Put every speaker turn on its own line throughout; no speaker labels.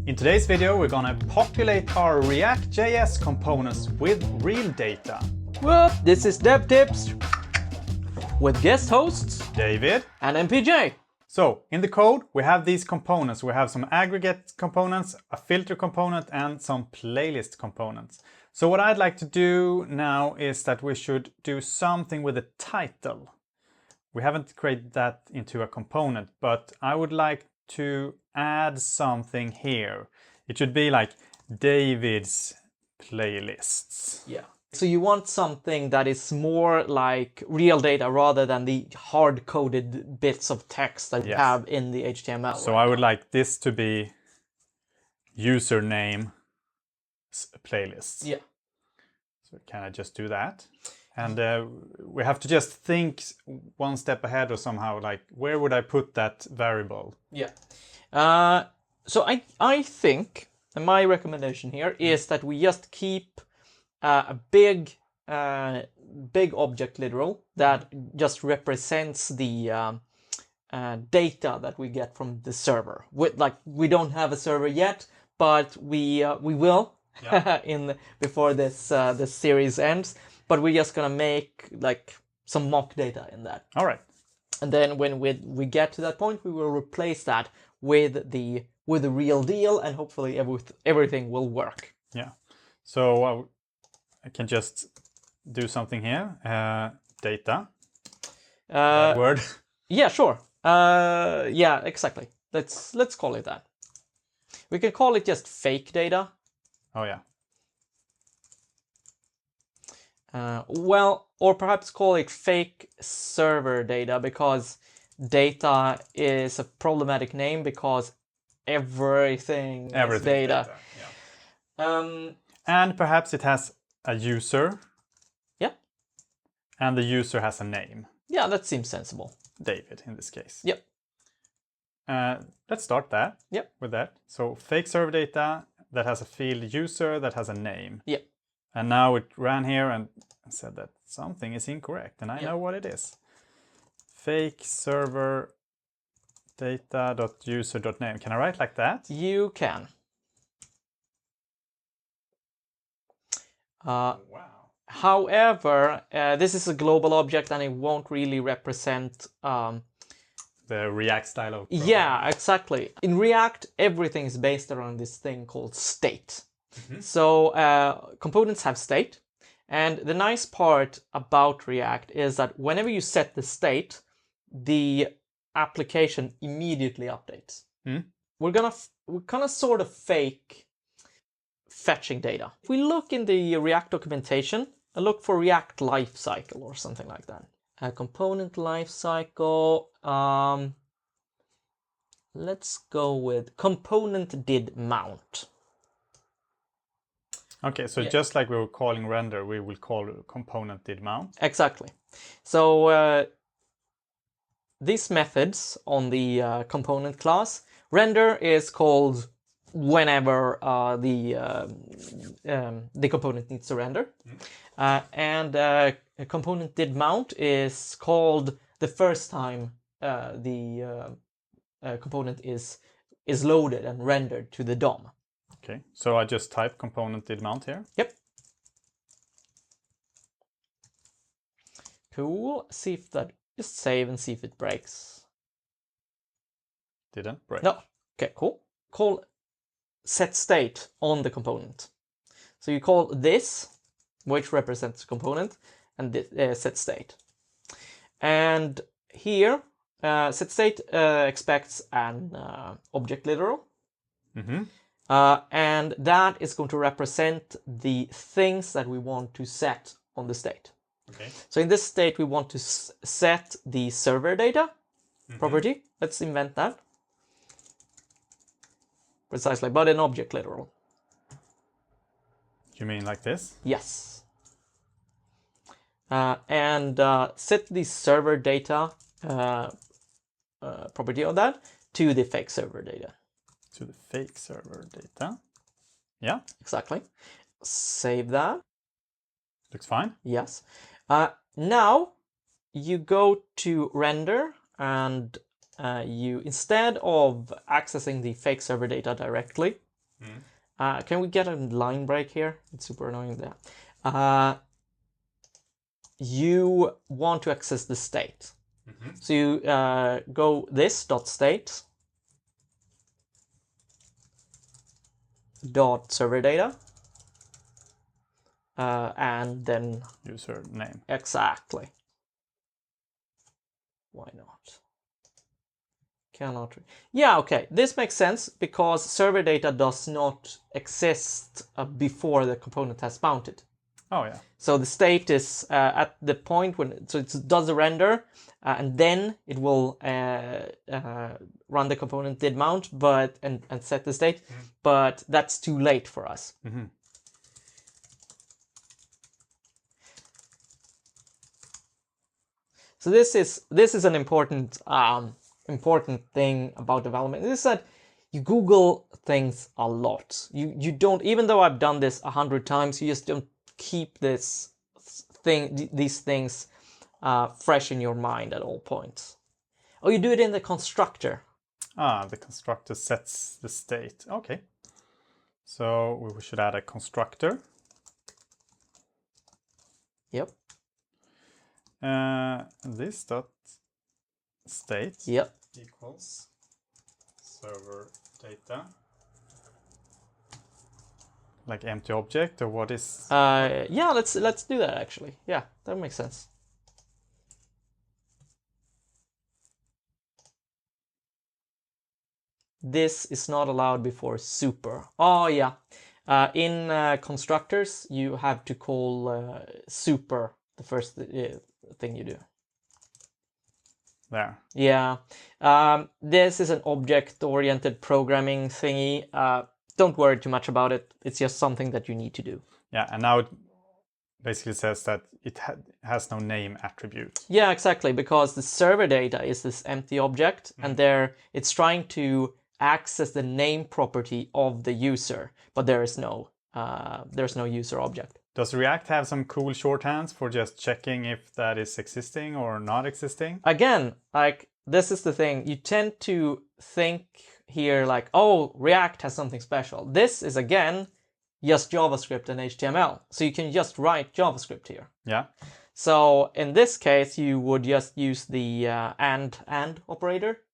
In today's video, we're gonna populate our react.js components with real data.
Well, this is Dev Tips with guest hosts
David
and MPJ.
So, in the code, we have these components. We have some aggregate components, a filter component, and some playlist components. So what I'd like to do now is that we should do something with the title. We haven't created that into a component, but I would like to add something here. It should be like David's playlists.
Yeah. So you want something that is more like real data rather than the hard-coded bits of text that we have in the HTML.
So I would like this to be username playlists.
Yeah.
So can I just do that? And we have to just think one step ahead or somehow, like, where would I put that variable?
Yeah. So I think, and my recommendation here is that we just keep a big object literal that just represents the data that we get from the server. We don't have a server yet, but we will before this series ends. But we're just gonna make like some mock data in that.
All right.
And then when we get to that point, we will replace that with the real deal, and hopefully everything will work.
Yeah. So I can just do something here. Data. Word.
Yeah, sure. Yeah, exactly. Let's call it that. We can call it just fake data.
Oh yeah.
Well, or perhaps call it fake server data, because data is a problematic name because everything is data.
Yeah. And perhaps it has a user.
Yeah.
And the user has a name.
Yeah, that seems sensible.
David in this case.
Yep.
Let's start that.
Yep.
With that. So fake server data that has a field user that has a name.
Yep.
And now it ran here and said that something is incorrect, and I know what it is. Fake server data.user.name. Can I write like that?
You can.
Wow.
However, this is a global object and it won't really represent
the React style of program.
Yeah, exactly. In React, everything is based around this thing called state. Mm-hmm. So components have state. And the nice part about React is that whenever you set the state, the application immediately updates. We're gonna sort of fake fetching data. If we look in the React documentation, I look for React lifecycle or something like that. A component lifecycle. Let's go with component did mount.
Okay, so just like we were calling render, we will call component did mount.
Exactly. So these methods on the component class, render is called whenever the component needs to render, and a component did mount is called the first time the component is loaded and rendered to the DOM.
Okay, so I just type component did mount here.
Yep. Cool. See if that, just save and see if it breaks.
Didn't break.
No. Okay, cool. Call set state on the component. So you call this, which represents the component, and this, set state. And here, set state expects an object literal. Mm-hmm. And that is going to represent the things that we want to set on the state.
Okay.
So in this state, we want to set the server data property. Let's invent that. Precisely, but an object literal.
You mean like this?
Yes. And set the server data property of that to the fake server data.
To the fake server data. Yeah.
Exactly. Save that.
Looks fine.
Yes. Now you go to render and you, instead of accessing the fake server data directly, Can we get a line break here? It's super annoying there. You want to access the state. So you go this dot state dot server data and then
user name.
Exactly. Why not? Cannot. Yeah, okay. This makes sense because server data does not exist before the component has mounted.
Oh yeah.
So the state is at the point when it does the render, and then it will run the component did mount, and set the state. But that's too late for us. So this is an important thing about development. This is that you Google things a lot. You don't, even though I've done this 100 times, you just don't keep these things fresh in your mind at all points. Oh, you do it in the constructor.
The constructor sets the state. Okay. So we should add a constructor.
Yep.
This dot state equals server data, like empty object, or what is?
Yeah, let's do that actually. Yeah, that makes sense. This is not allowed before super. Oh yeah, in constructors you have to call super the first thing you do.
There.
Yeah, this is an object-oriented programming thingy. Don't worry too much about it. It's just something that you need to do.
Yeah, and now it basically says that it has no name attribute.
Yeah, exactly, because the server data is this empty object, and there it's trying to access the name property of the user, but there's no user object.
Does React have some cool shorthands for just checking if that is existing or not existing?
Again, like this is the thing. You tend to think here like, oh, React has something special. This is again just JavaScript and HTML. So you can just write JavaScript here.
Yeah.
So in this case, you would just use the and operator.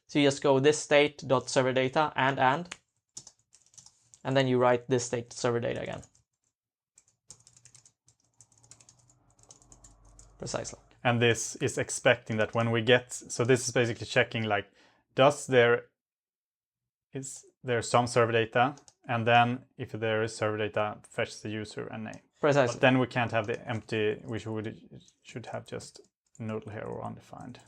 So you just go this state dot server data and then you write this state server data again. Precisely.
And this is expecting that when we get, so this is basically checking like, is there some server data? And then if there is server data, fetch the user and name.
Precisely.
But then we can't have the empty, we should have just nodal here or undefined.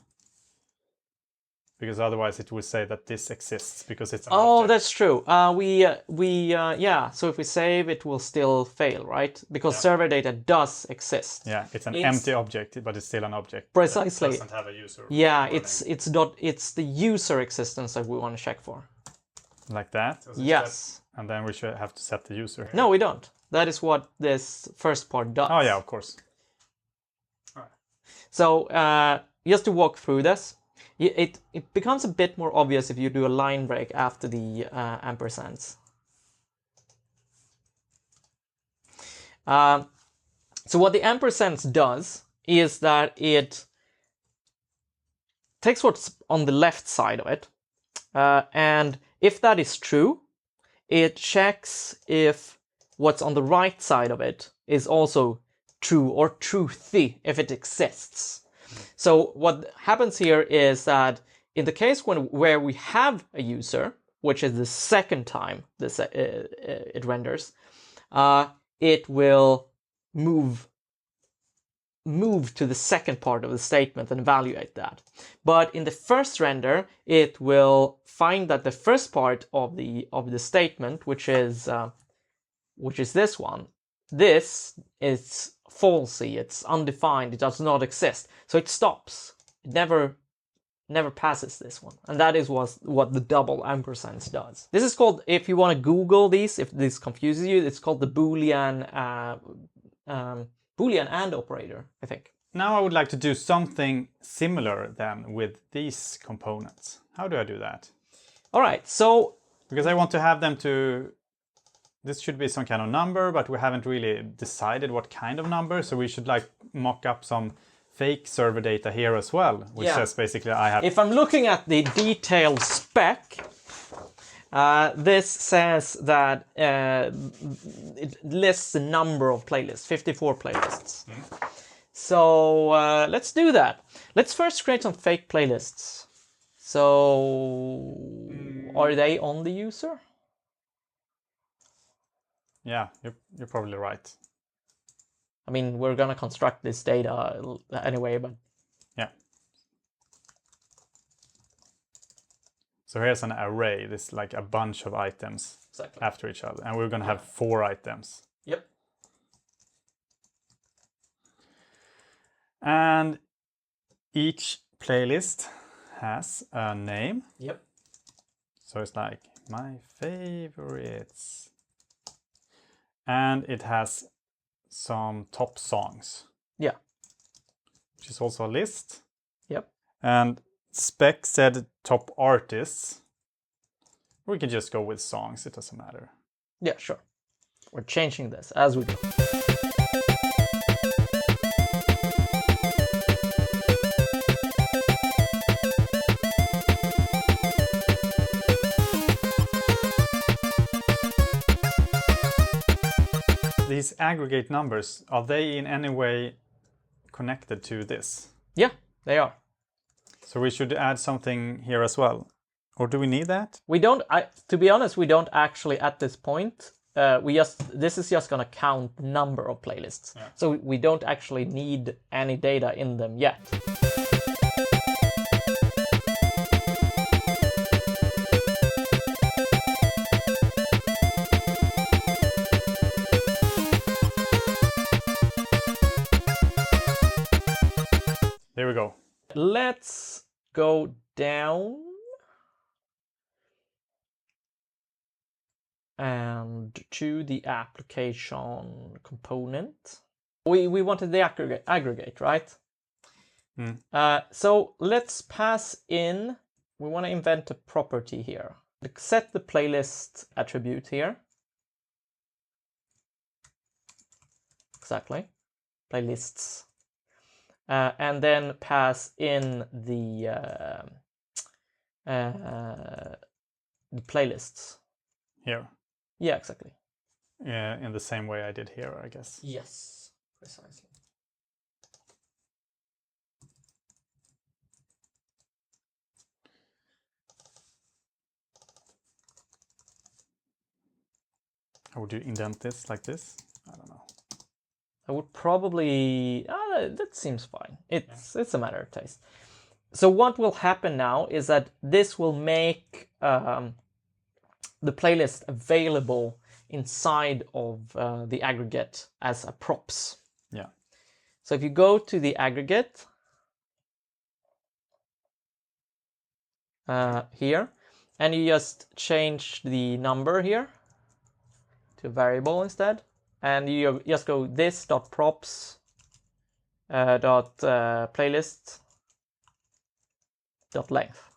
Because otherwise it will say that this exists because it's an object.
That's true. Yeah. So if we save, it will still fail, right? Because server data does exist.
Yeah, it's an empty object, but it's still an object.
Precisely.
That doesn't have a user.
Yeah, it's the user existence that we want to check for.
Like that?
Yes.
And then we should have to set the user here.
No, we don't. That is what this first part does.
Oh yeah, of course.
All right. So just to walk through this. It becomes a bit more obvious if you do a line break after the ampersands. So what the ampersands does is that it takes what's on the left side of it, and if that is true, it checks if what's on the right side of it is also true or truthy if it exists. So what happens here is that in the case where we have a user, which is the second time this it renders, it will move to the second part of the statement and evaluate that. But in the first render, it will find that the first part of the statement, which is this one, this is falsy, it's undefined, it does not exist. So it stops. It never passes this one. And that is what the double ampersands does. This is called, if you want to Google these, if this confuses you, it's called the Boolean and operator, I think.
Now I would like to do something similar then with these components. How do I do that?
All right, so...
Because I want to have them to this should be some kind of number, but we haven't really decided what kind of number. So we should like mock up some fake server data here as well, which says basically I have.
If I'm looking at the detailed spec, this says that it lists the number of playlists, 54 playlists. So let's do that. Let's first create some fake playlists. So are they on the user?
Yeah, you're probably right.
I mean, we're gonna construct this data anyway, but
yeah. So here's an array. This is like a bunch of items after each other, and we're gonna have 4 items.
Yep.
And each playlist has a name.
Yep.
So it's like my favorites. And it has some top songs.
Yeah.
Which is also a list.
Yep.
And spec said top artists. We can just go with songs, it doesn't matter.
Yeah, sure. We're changing this as we go.
These aggregate numbers, are they in any way connected to this?
Yeah, they are.
So we should add something here as well. Or do we need that?
We don't, to be honest, we don't actually at this point. This is just gonna count the number of playlists. Yeah. So we don't actually need any data in them yet.
There we go.
Let's go down and to the application component. We wanted the aggregate, right? So let's pass in, we want to invent a property here. Set the playlist attribute here. Exactly. Playlists. And then pass in the playlists.
Here?
Yeah, exactly.
Yeah, in the same way I did here, I guess.
Yes, precisely.
How would you indent this like this? I don't know.
I would probably, that seems fine. It's a matter of taste. So what will happen now is that this will make the playlist available inside of the aggregate as a props.
Yeah.
So if you go to the aggregate here, and you just change the number here to a variable instead. And you just go this.props playlist .length.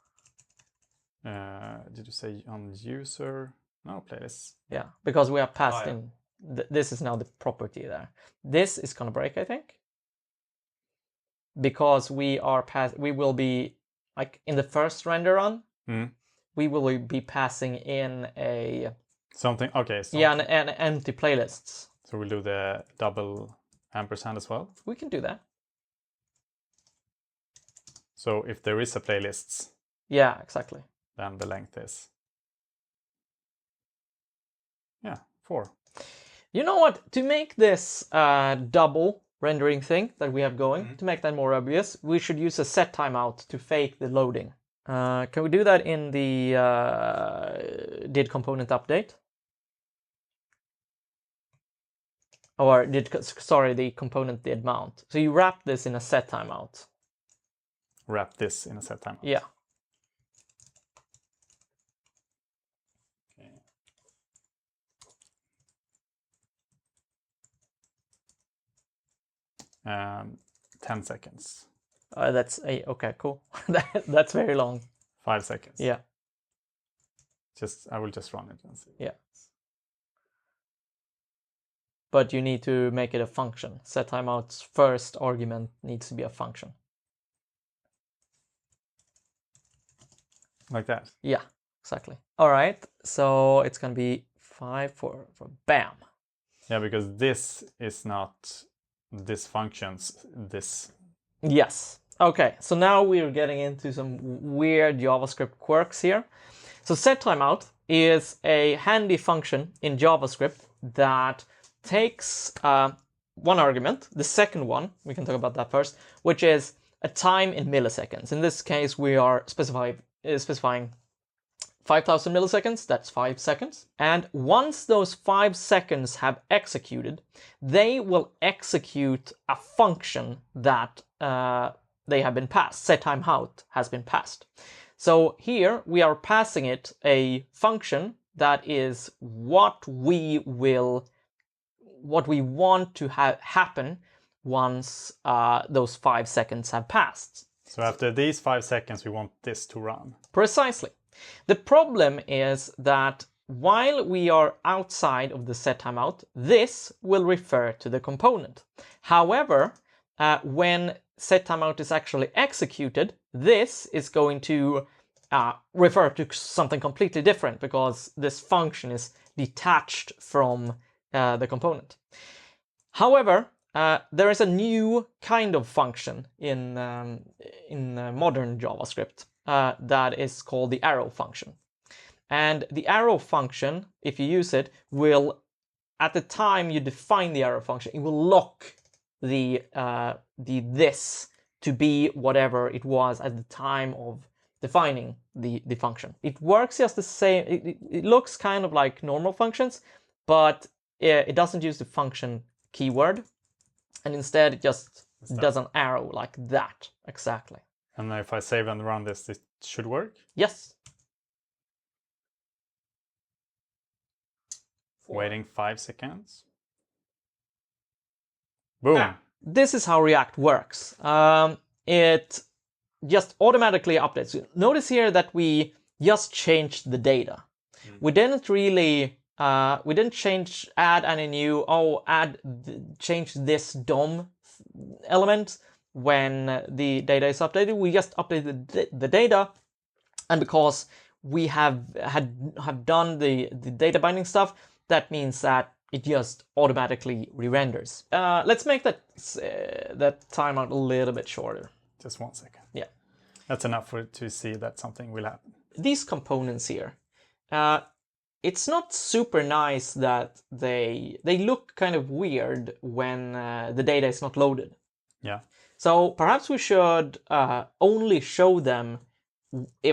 Did you say on user? No, playlist.
Yeah, because we are passed in. This is now the property there. This is gonna break, I think, because we will be like in the first render run. We will be passing in a
something. Okay. Something.
Yeah, an empty playlists.
So we'll do the double ampersand as well?
We can do that.
So if there is a playlist.
Yeah, exactly.
Then the length is. Yeah, 4.
You know what? To make this double rendering thing that we have going, to make that more obvious, we should use a set timeout to fake the loading. Can we do that in the did component update? Or the component did mount. So you wrap this in a set timeout.
Wrap this in a set timeout.
Yeah.
Okay. And 10 seconds.
Okay, cool. That's very long.
5 seconds.
Yeah.
I will just run it and see.
Yeah. but you need to make it a function. Set timeout's first argument needs to be a function.
Like that?
Yeah, exactly. All right, so it's going to be 5 for bam.
Yeah, because this is not this function's this.
Yes. Okay, so now we're getting into some weird JavaScript quirks here. So setTimeout is a handy function in JavaScript that takes one argument, the second one, we can talk about that first, which is a time in milliseconds. In this case, we are specifying 5,000 milliseconds, that's 5 seconds. And once those 5 seconds have executed, they will execute a function that they have been passed. setTimeout has been passed. So here we are passing it a function that is what we want to have happen once those 5 seconds have passed.
So after these 5 seconds, we want this to run.
Precisely. The problem is that while we are outside of the setTimeout, this will refer to the component. However, when setTimeout is actually executed, this is going to refer to something completely different because this function is detached from the component. However, there is a new kind of function in modern JavaScript that is called the arrow function. And the arrow function, if you use it, will, at the time you define the arrow function, it will lock the this to be whatever it was at the time of defining the function. It works just the same. It looks kind of like normal functions, but it doesn't use the function keyword, and instead it just does an arrow like that. Exactly.
And if I save and run this, it should work?
Yes.
Waiting 5 seconds. Boom.
This is how React works. It just automatically updates. Notice here that we just changed the data. We didn't really, we didn't add any new, change this DOM element when the data is updated. We just updated the data, and because we have done the data binding stuff, that means that it just automatically re-renders. Let's make that timeout a little bit shorter.
Just 1 second.
Yeah.
That's enough to see that something will happen.
These components here, it's not super nice that they look kind of weird when the data is not loaded.
Yeah.
So perhaps we should only show them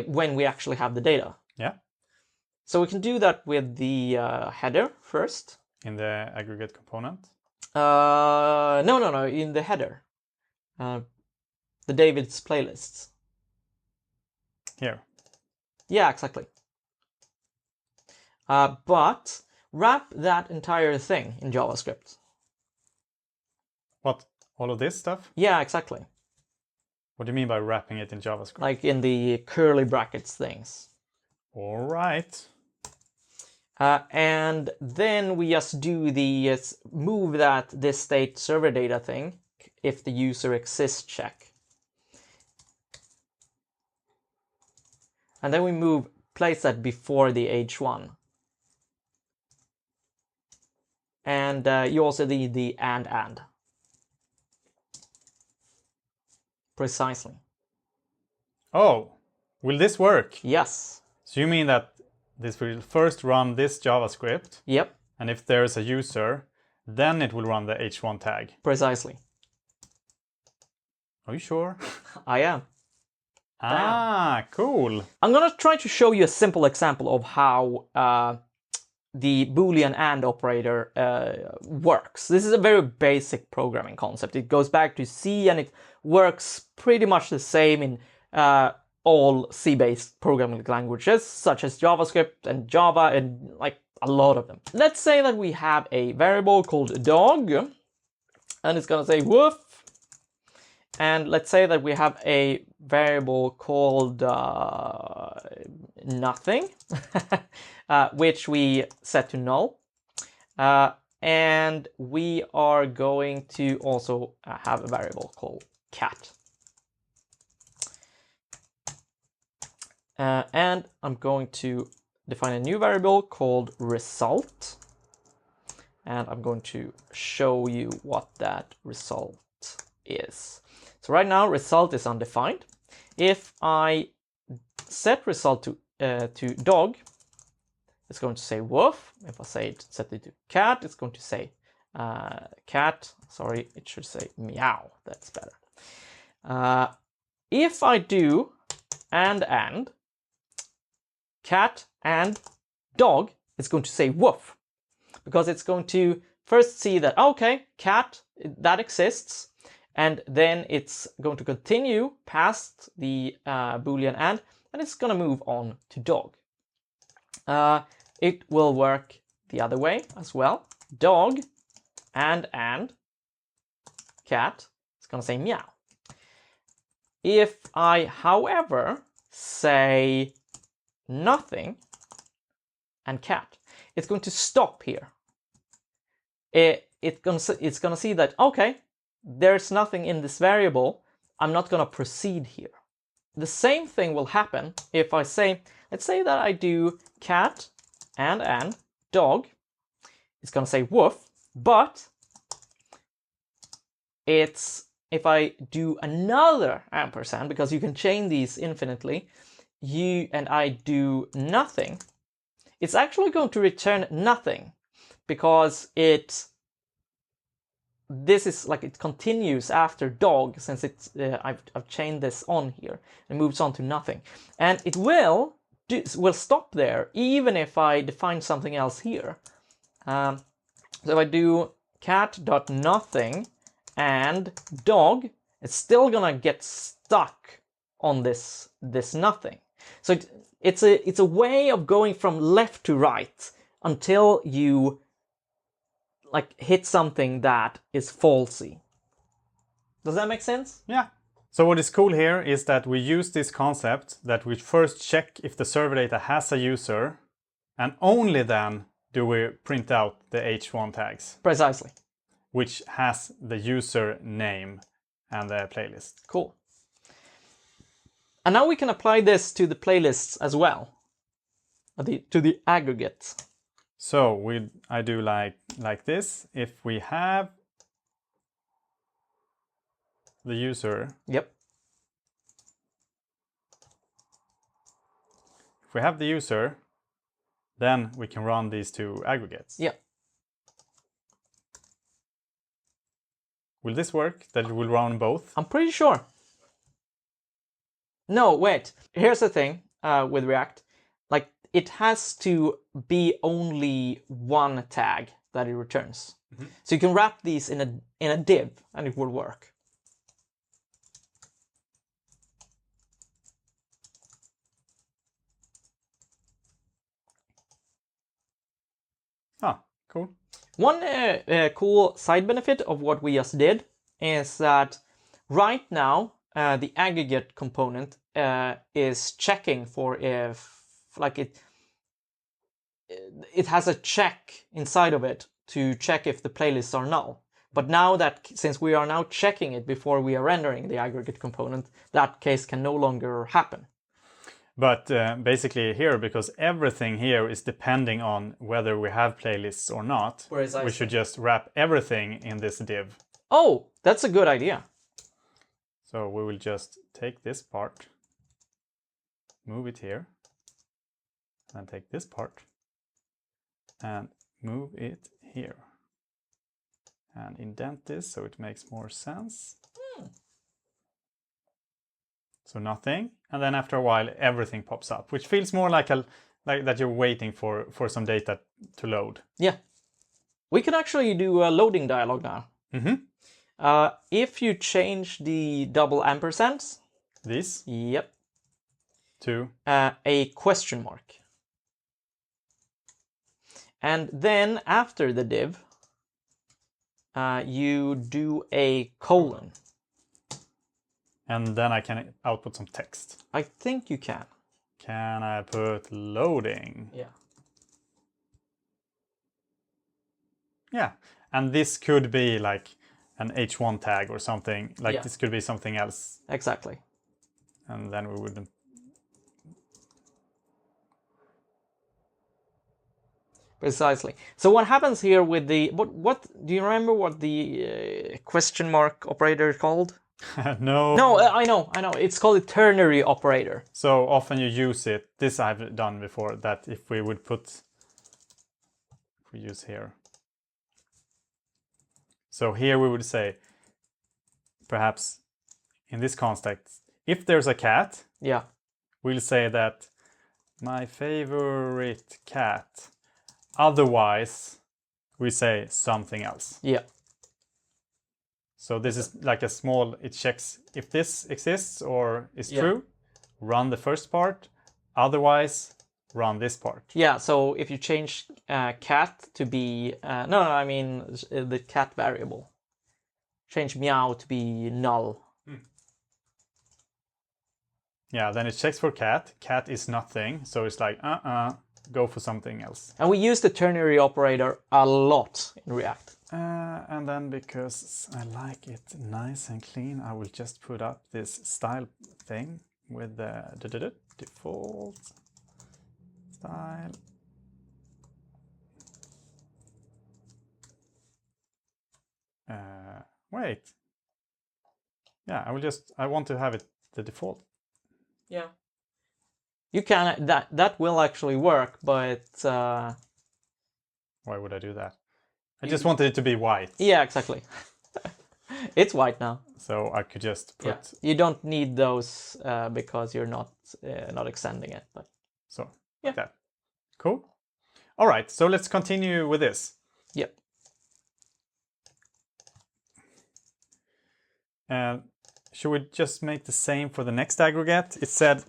when we actually have the data.
Yeah.
So we can do that with the header first.
In the aggregate component?
No, in the header. The David's playlists.
Here.
Yeah, exactly. But wrap that entire thing in JavaScript.
What? All of this stuff?
Yeah, exactly.
What do you mean by wrapping it in JavaScript?
Like in the curly brackets things.
All right.
And then we just do the move that this state server data thing if the user exists check. And then we place that before the h1. And you also need the and. Precisely.
Oh, will this work?
Yes.
So you mean that this will first run this JavaScript?
Yep.
And if there's a user, then it will run the h1 tag?
Precisely.
Are you sure?
I am.
Ah, cool.
I'm going to try to show you a simple example of how the Boolean AND operator works. This is a very basic programming concept. It goes back to C, and it works pretty much the same in all C-based programming languages, such as JavaScript and Java, and like a lot of them. Let's say that we have a variable called dog, and it's going to say woof. And let's say that we have a variable called nothing, which we set to null. And we are going to also have a variable called cat. And I'm going to define a new variable called result. And I'm going to show you what that result is. So right now, result is undefined. If I set result to dog, it's going to say woof. If I set it to cat, it's going to say cat. Sorry, it should say meow. That's better. If I do and cat and dog, it's going to say woof, because it's going to first see that, okay, cat, that exists, and then it's going to continue past the Boolean and it's going to move on to dog. It will work the other way as well. Dog and cat, it's going to say meow. If I, however, say nothing and cat, it's going to stop here. It's going to see that, okay, there's nothing in this variable. I'm not going to proceed here. The same thing will happen if I say, let's say that I do cat and dog. It's going to say woof, but if I do another ampersand, because you can chain these infinitely, and I do nothing, it's actually going to return nothing, because this is like it continues after dog, since it's I've chained this on here and moves on to nothing, and it will stop there even if I define something else here. So if I do cat.nothing and dog, it's still gonna get stuck on this nothing. So it's a way of going from left to right until you like hit something that is falsy. Does that make sense?
Yeah. So what is cool here is that we use this concept that we first check if the server data has a user, and only then do we print out the h1 tags.
Precisely.
Which has the user name and the playlist.
Cool. And now we can apply this to the playlists as well, to the aggregates.
So I do like this. If we have the user.
Yep.
If we have the user, then we can run these two aggregates.
Yep.
Will this work? That it will run both?
I'm pretty sure. No, wait. Here's the thing with React. Like, it has to be only one tag that it returns. Mm-hmm. So you can wrap these in a div and it will work.
Ah, cool.
One cool side benefit of what we just did is that right now the aggregate component is checking for if like it has a check inside of it to check if the playlists are null. But now that since we are now checking it before we are rendering the aggregate component, that case can no longer happen.
But basically here, because everything here is depending on whether we have playlists or not, we should just wrap everything in this div.
Oh, that's a good idea.
So we will just take this part, move it here, and take this part, and move it here. And indent this so it makes more sense. So nothing, and then after a while everything pops up, which feels more like that you're waiting for some data to load.
Yeah, we can actually do a loading dialog now.
Mm-hmm.
If you change the double ampersands,
this,
yep,
to
a question mark, and then after the div, you do a colon.
And then I can output some text.
I think you can.
Can I put loading?
Yeah.
Yeah, and this could be like an h1 tag or something. Like this could be something else.
Exactly.
And then we wouldn't.
Precisely. So what happens here with the what do you remember what the question mark operator is called?
No.
No, I know. It's called a ternary operator.
So often you use it. This I've done before. That if we would put, if we use here. So here we would say, perhaps in this context, if there's a cat,
Yeah.
we'll say that my favorite cat. Otherwise, we say something else.
Yeah.
So this is like a small, it checks if this exists or is true, run the first part, otherwise run this part.
Yeah, so if you change cat to be, no, I mean the cat variable. Change meow to be null.
Yeah, then it checks for cat. Cat is nothing, so it's like, go for something else.
And we use the ternary operator a lot in React.
And then because I like it nice and clean, I will just put up this style thing with the default style. Wait. Yeah, I want to have it the default.
Yeah. You can, that will actually work, but...
Why would I do that? I just wanted it to be white.
Yeah, exactly. It's white now.
So I could just put...
Yeah. You don't need those because you're not extending it. But
so, like that. Cool. All right, so let's continue with this.
Yep.
Should we just make the same for the next aggregate? It said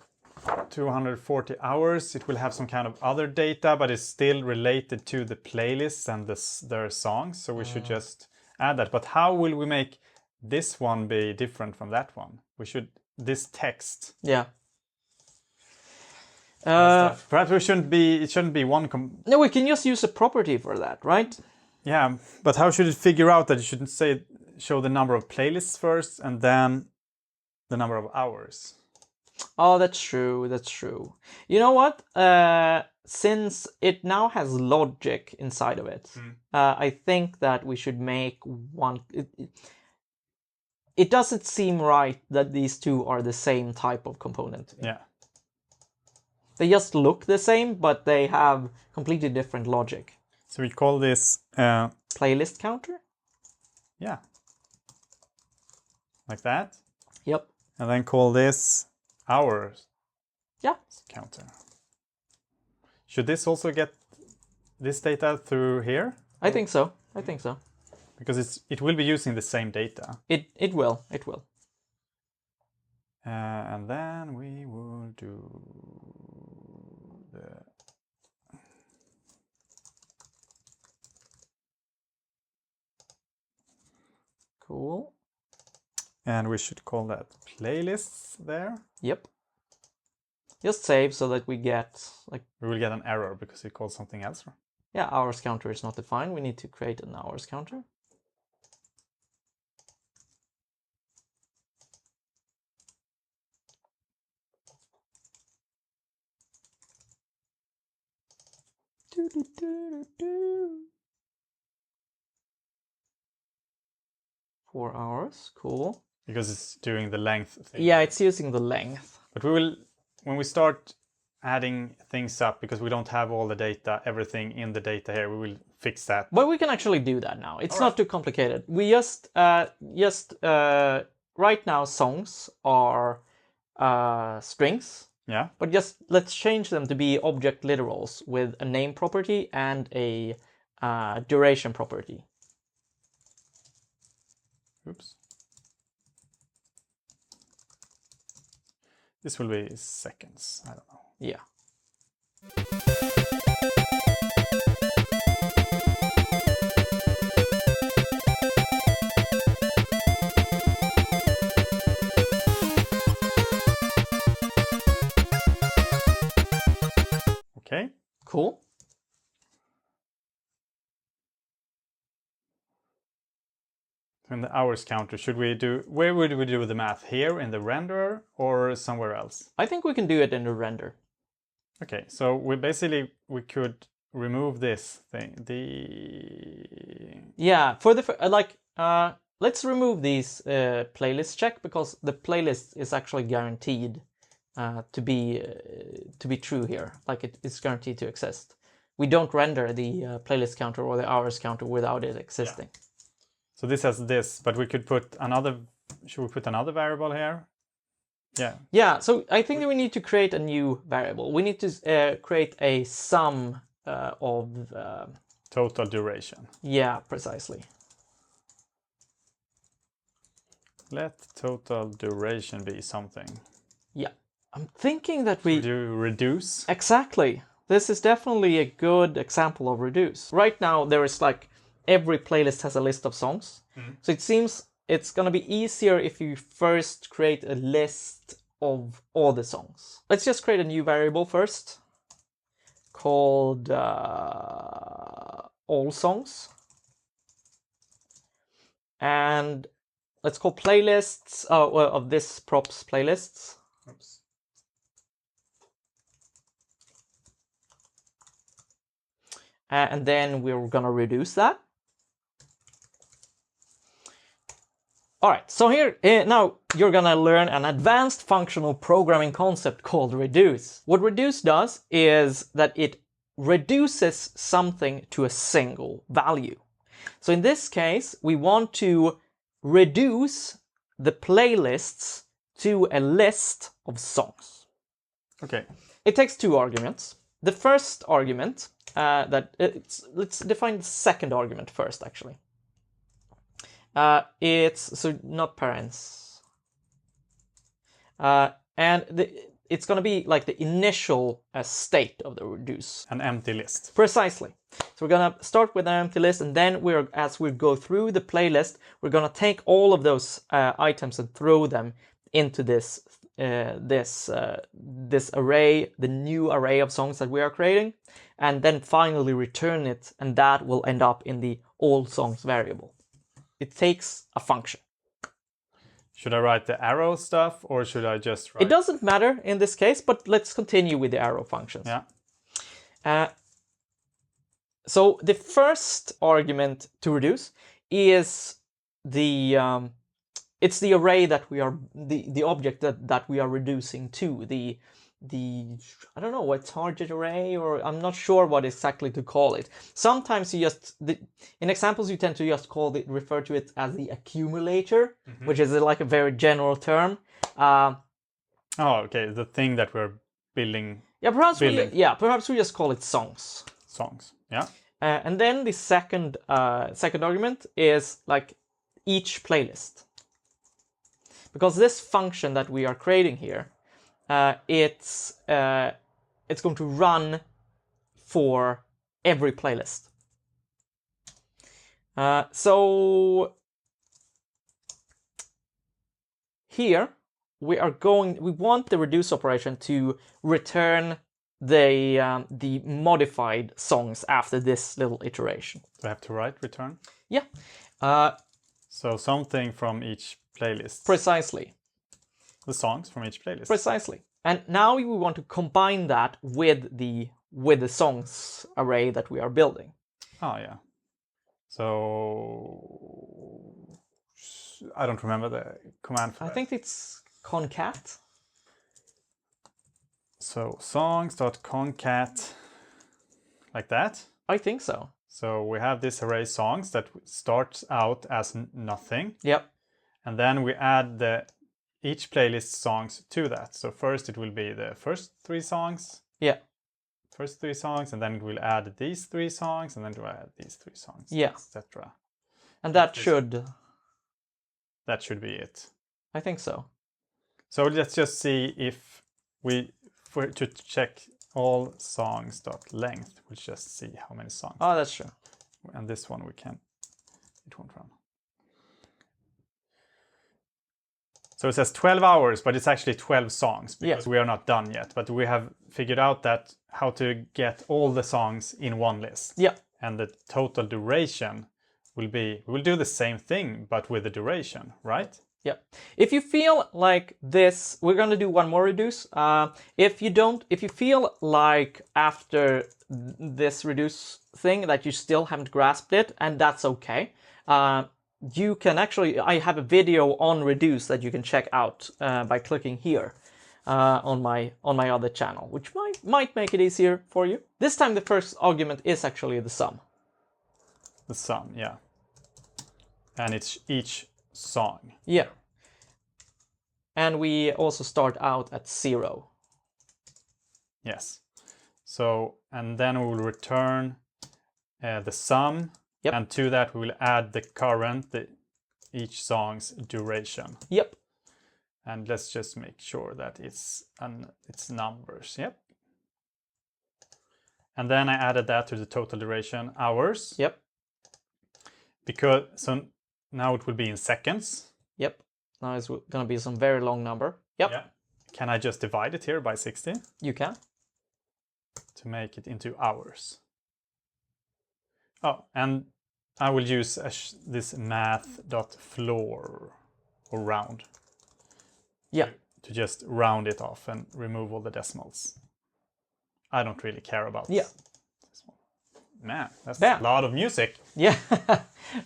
240 hours. It will have some kind of other data, but it's still related to the playlists and their songs. So we should just add that. But how will we make this one be different from that one? This text.
Yeah.
Perhaps it shouldn't be one.
No, we can just use a property for that, right?
Yeah, but how should it figure out that you shouldn't show the number of playlists first and then the number of hours?
Oh, that's true. That's true. You know what? Since it now has logic inside of it, I think that we should make one. It doesn't seem right that these two are the same type of component.
Yeah.
They just look the same, but they have completely different logic.
So we call this
playlist counter.
Yeah. Like that.
Yep.
And then call this hours.
Yeah.
Counter. Should this also get this data through here?
I think so. I think so.
Because it will be using the same data.
It will. It will.
And then we will do the...
Cool.
And we should call that playlists there.
Yep. Just save so that we get like...
We will get an error because it calls something else.
Yeah, hours counter is not defined. We need to create an hours counter. Do, do, do, do. 4 hours, cool.
Because it's doing the length thing.
Yeah, it's using the length.
But we will, when we start adding things up, because we don't have all the data, everything in the data here, we will fix that.
But we can actually do that now. It's not too complicated. We just right now songs are strings.
Yeah.
But just let's change them to be object literals with a name property and a duration property.
Oops. This will be seconds. I don't know.
Yeah.
Okay.
Cool.
In the hours counter, where would we do the math? Here in the renderer or somewhere else?
I think we can do it in the render.
Okay, so we could remove this thing.
Yeah, for the let's remove these playlist check, because the playlist is actually guaranteed to be true here. Like it's guaranteed to exist. We don't render the playlist counter or the hours counter without it existing.
Yeah. So this has this, but we could put another. Should we put another variable here? Yeah.
Yeah. So I think that we need to create a new variable. We need to create a sum of
total duration.
Yeah, precisely.
Let total duration be something.
Yeah. I'm thinking that we
do reduce.
Exactly. This is definitely a good example of reduce. Right now there is like every playlist has a list of songs. So it seems it's gonna be easier if you first create a list of all the songs. Let's just create a new variable first called all songs. And let's call playlists of this props playlists.
Oops.
And then we're gonna reduce that. All right, so here now you're gonna learn an advanced functional programming concept called reduce. What reduce does is that it reduces something to a single value. So in this case, we want to reduce the playlists to a list of songs.
Okay.
It takes two arguments. The first argument let's define the second argument first, actually. It's so not parents. And it's going to be like the initial state of the reduce.
An empty list.
Precisely. So we're going to start with an empty list, and then as we go through the playlist, we're going to take all of those items and throw them into this array, the new array of songs that we are creating, and then finally return it, and that will end up in the all songs variable. It takes a function.
Should I write the arrow stuff, or should I just write?
It doesn't matter in this case, but let's continue with the arrow functions.
Yeah.
So the first argument to reduce is it's the array that we are the object that we are reducing to, the I don't know what target array, or I'm not sure what exactly to call it. Sometimes you just in examples you tend to just refer to it as the accumulator, which is like a very general term.
Oh, okay, the thing that we're building.
Yeah, perhaps we just call it songs.
Songs. Yeah.
And then the second argument is like each playlist. Because this function that we are creating here, it's going to run for every playlist. So here we want the reduce operation to return the modified songs after this little iteration.
Do I have to write return?
Yeah.
So something from each playlist.
Precisely.
The songs from each playlist.
Precisely. And now we want to combine that with the songs array that we are building.
Oh yeah. So I don't remember the command for that.
I think it's concat.
So songs.concat, like that?
I think so.
So we have this array songs that starts out as nothing.
Yep.
And then we add each playlist songs to that. So first it will be the first 3 songs.
Yeah.
First 3 songs, and then it will add these 3 songs, and then it will add these 3 songs,
yeah,
etc.
And that should
be it.
I think so.
So let's just see if to check all songs.length, we'll just see how many songs.
Oh, that's true.
And this one it won't run. So it says 12 hours, but it's actually 12 songs because we are not done yet. But we have figured out that how to get all the songs in one list.
Yeah.
And the total duration will be, we'll do the same thing, but with the duration, right?
Yeah. If you feel like this, we're going to do one more reduce. If you feel like after this reduce thing that you still haven't grasped it, and that's okay. You can actually, I have a video on reduce that you can check out by clicking here on my other channel, which might make it easier for you. This time the first argument is actually the sum.
The sum, yeah. And it's each song.
Yeah. And we also start out at 0.
Yes. So, and then we will return the sum.
Yep.
And to that we will add the current, each song's duration.
Yep.
And let's just make sure that it's numbers. Yep. And then I added that to the total duration, hours.
Yep.
Because, so now it will be in seconds.
Yep. Now it's going to be some very long number. Yep.
Yeah. Can I just divide it here by 60?
You can.
To make it into hours. Oh, and I will use this math.floor or round.
Yeah.
To just round it off and remove all the decimals. I don't really care about this one. Man, that's a lot of music.
Yeah,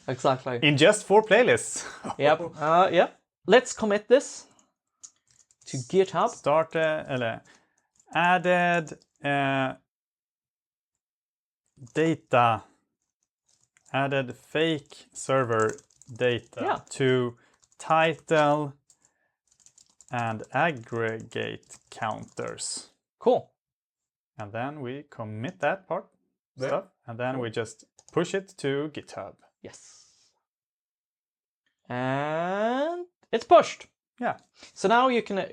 exactly.
In just 4 playlists.
Yep. Yep. Let's commit this to GitHub.
Start added data. Added fake server data to title and aggregate counters.
Cool.
And then we commit that part stuff, and then we just push it to GitHub.
Yes. And it's pushed.
Yeah.
So now you can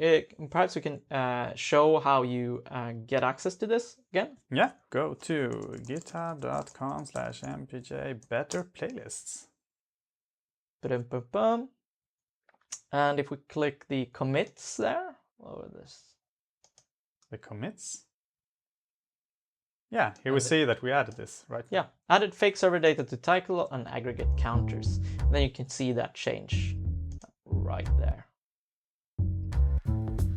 perhaps we can show how you get access to this again.
Yeah. Go to github.com/mpj-better-playlists.
Ba-dum-bum-bum. And if we click the commits there, over this.
The commits. Yeah, here we see that we added this, right?
Yeah, added fake server data to title and aggregate counters. And then you can see that change right there.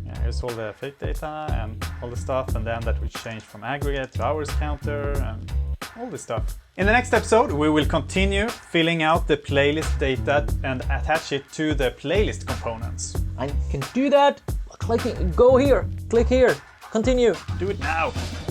Yeah, here's all the fake data and all the stuff, and then that will change from aggregate to hours counter and all this stuff. In the next episode, we will continue filling out the playlist data and attach it to the playlist components.
And you can do that by clicking, go here, click here, continue.
Do it now.